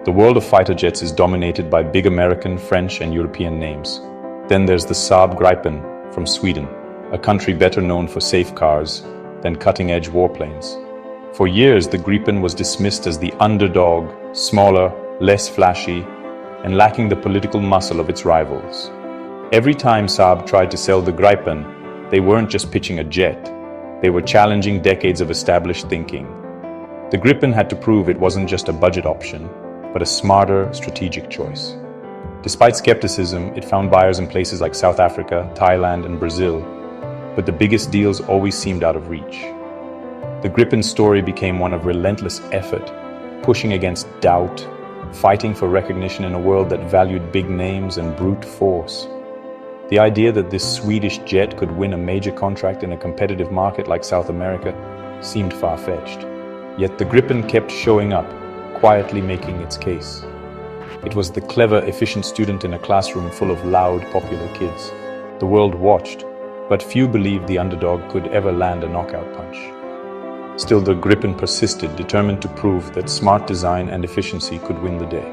The world of fighter jets is dominated by big American, French, and European names. Then there's the Saab Gripen from Sweden, a country better known for safe cars than cutting-edge warplanes. For years, the Gripen was dismissed as the underdog, smaller, less flashy, and lacking the political muscle of its rivals. Every time Saab tried to sell the Gripen, they weren't just pitching a jet, they were challenging decades of established thinking. The Gripen had to prove it wasn't just a budget option, but a smarter, strategic choice. Despite skepticism, it found buyers in places like South Africa, Thailand, and Brazil, but the biggest deals always seemed out of reach. The Gripen's story became one of relentless effort, pushing against doubt, fighting for recognition in a world that valued big names and brute force. The idea that this Swedish jet could win a major contract in a competitive market like South America seemed far-fetched. Yet the Gripen kept showing up, quietly making its case. It was the clever, efficient student in a classroom full of loud, popular kids. The world watched, but few believed the underdog could ever land a knockout punch. Still, the Gripen persisted, determined to prove that smart design and efficiency could win the day.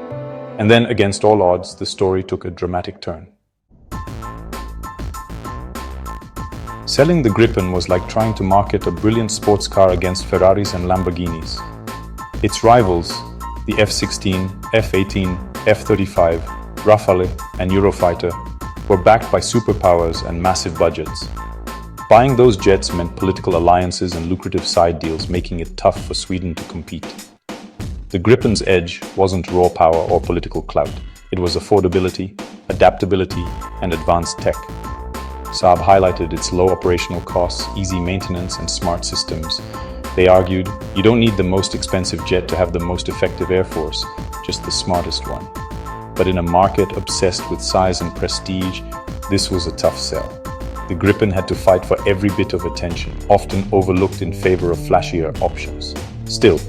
And then, against all odds, the story took a dramatic turn. Selling the Gripen was like trying to market a brilliant sports car against Ferraris and Lamborghinis. Its rivals, the F-16, F-18, F-35, Rafale, and Eurofighter, were backed by superpowers and massive budgets. Buying those jets meant political alliances and lucrative side deals, making it tough for Sweden to compete. The Gripen's edge wasn't raw power or political clout. It was affordability, adaptability, and advanced tech. Saab highlighted its low operational costs, easy maintenance, and smart systems. They argued, you don't need the most expensive jet to have the most effective air force, just the smartest one. But in a market obsessed with size and prestige, this was a tough sell. The Gripen had to fight for every bit of attention, often overlooked in favor of flashier options. Still,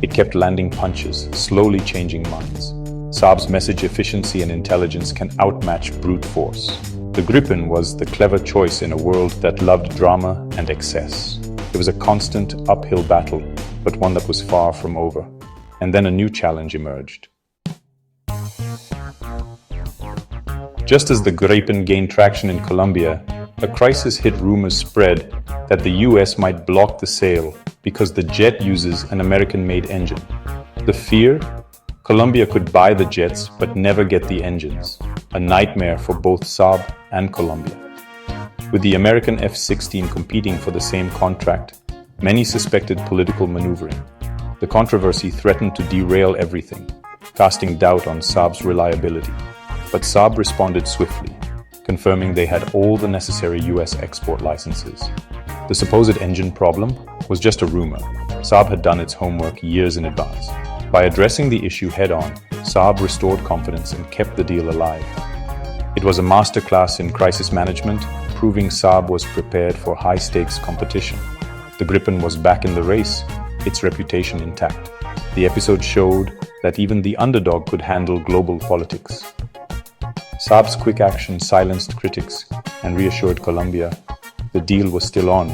it kept landing punches, slowly changing minds. Saab's message efficiency and intelligence can outmatch brute force. The Gripen was the clever choice in a world that loved drama and excess. It was a constant uphill battle, but one that was far from over. And then a new challenge emerged. Just as the Gripen gained traction in Colombia, a crisis hit. Rumors spread that the US might block the sale because the jet uses an American-made engine. The fear? Colombia could buy the jets but never get the engines. A nightmare for both Saab and Colombia. With the American F-16 competing for the same contract, many suspected political maneuvering. The controversy threatened to derail everything, casting doubt on Saab's reliability. But Saab responded swiftly, confirming they had all the necessary US export licenses. The supposed engine problem was just a rumor. Saab had done its homework years in advance. By addressing the issue head-on, Saab restored confidence and kept the deal alive. It was a masterclass in crisis management, proving Saab was prepared for high-stakes competition. The Gripen was back in the race, its reputation intact. The episode showed that even the underdog could handle global politics. Saab's quick action silenced critics and reassured Colombia the deal was still on,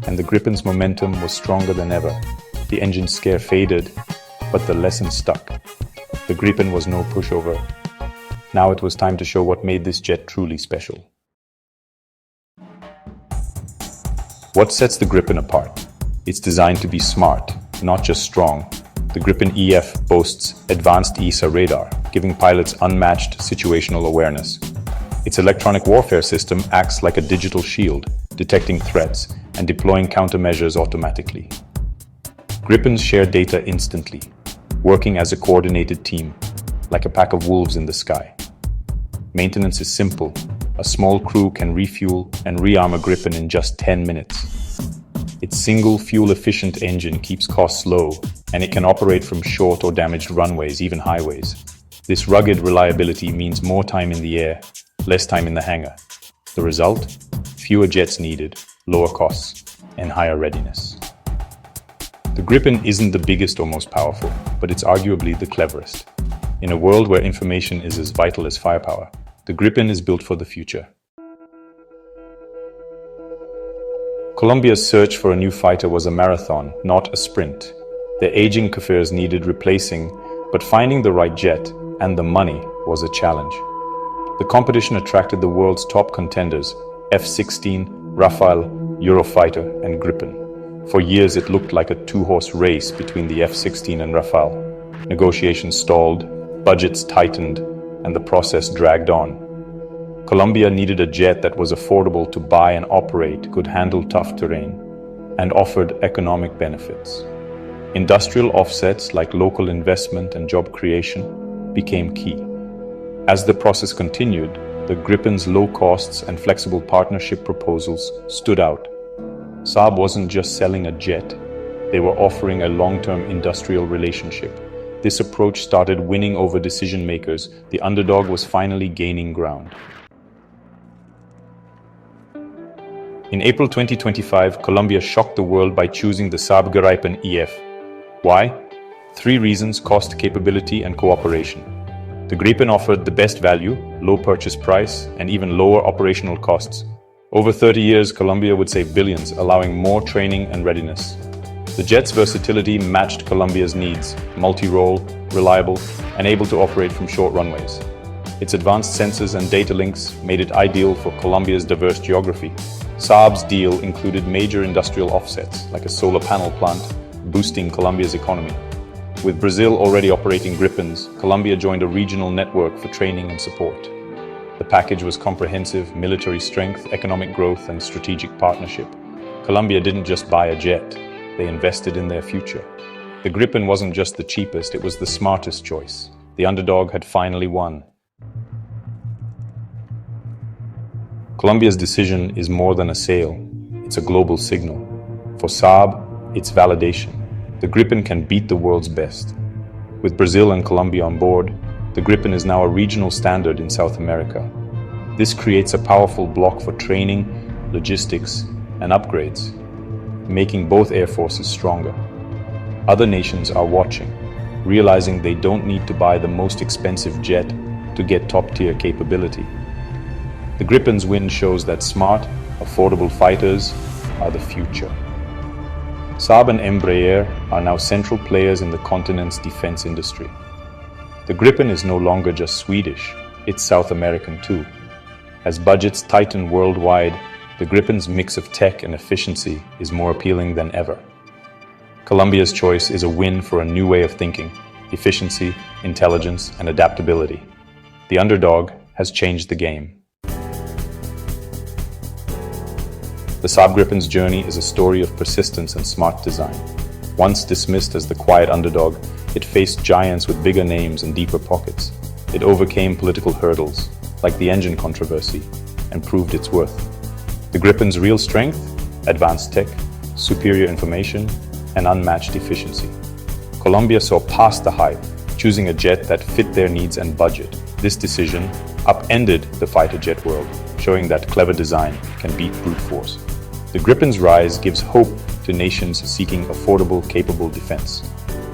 and the Gripen's momentum was stronger than ever. The engine scare faded, but the lesson stuck. The Gripen was no pushover. Now it was time to show what made this jet truly special. What sets the Gripen apart? It's designed to be smart, not just strong. The Gripen EF boasts advanced ESA radar, giving pilots unmatched situational awareness. Its electronic warfare system acts like a digital shield, detecting threats and deploying countermeasures automatically. Gripens share data instantly, working as a coordinated team, like a pack of wolves in the sky. Maintenance is simple. A small crew can refuel and rearm a Gripen in just 10 minutes. Its single fuel-efficient engine keeps costs low, and it can operate from short or damaged runways, even highways. This rugged reliability means more time in the air, less time in the hangar. The result? Fewer jets needed, lower costs, and higher readiness. The Gripen isn't the biggest or most powerful, but it's arguably the cleverest. In a world where information is as vital as firepower, the Gripen is built for the future. Colombia's search for a new fighter was a marathon, not a sprint. Their aging Kafirs needed replacing, But finding the right jet and the money was a challenge. The competition attracted the world's top contenders, F-16, Rafale, Eurofighter, and Gripen. For years it looked like a two-horse race between the F-16 and Rafale. Negotiations stalled, budgets tightened, and the process dragged on. Colombia needed a jet that was affordable to buy and operate, could handle tough terrain, and offered economic benefits. Industrial offsets like local investment and job creation became key. As the process continued, the Gripen's low costs and flexible partnership proposals stood out. Saab wasn't just selling a jet, they were offering a long-term industrial relationship. This approach started winning over decision makers. The underdog was finally gaining ground. In April 2025, Colombia shocked the world by choosing the Saab Gripen EF. Why? 3 reasons: cost, capability, and cooperation. The Gripen offered the best value, low purchase price, and even lower operational costs. Over 30 years, Colombia would save billions, allowing more training and readiness. The jet's versatility matched Colombia's needs: multi-role, reliable, and able to operate from short runways. Its advanced sensors and data links made it ideal for Colombia's diverse geography. Saab's deal included major industrial offsets, like a solar panel plant, boosting Colombia's economy. With Brazil already operating Gripens, Colombia joined a regional network for training and support. The package was comprehensive: military strength, economic growth, and strategic partnership. Colombia didn't just buy a jet, they invested in their future. The Gripen wasn't just the cheapest, it was the smartest choice. The underdog had finally won. Colombia's decision is more than a sale, it's a global signal. For Saab, it's validation. The Gripen can beat the world's best. With Brazil and Colombia on board, the Gripen is now a regional standard in South America. This creates a powerful bloc for training, logistics, and upgrades, making both air forces stronger. Other nations are watching, realizing they don't need to buy the most expensive jet to get top-tier capability. The Gripen's win shows that smart, affordable fighters are the future. Saab and Embraer are now central players in the continent's defense industry. The Gripen is no longer just Swedish, it's South American too. As budgets tighten worldwide, the Gripen's mix of tech and efficiency is more appealing than ever. Colombia's choice is a win for a new way of thinking: efficiency, intelligence, and adaptability. The underdog has changed the game. The Saab Gripen's journey is a story of persistence and smart design. Once dismissed as the quiet underdog, it faced giants with bigger names and deeper pockets. It overcame political hurdles, like the engine controversy, and proved its worth. The Gripen's real strength? Advanced tech, superior information, and unmatched efficiency. Colombia saw past the hype, choosing a jet that fit their needs and budget. This decision upended the fighter jet world, showing that clever design can beat brute force. The Gripen's rise gives hope to nations seeking affordable, capable defense.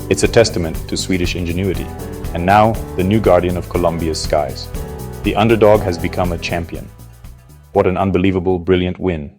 It's a testament to Swedish ingenuity, and now the new guardian of Colombia's skies. The underdog has become a champion. What an unbelievable, brilliant win.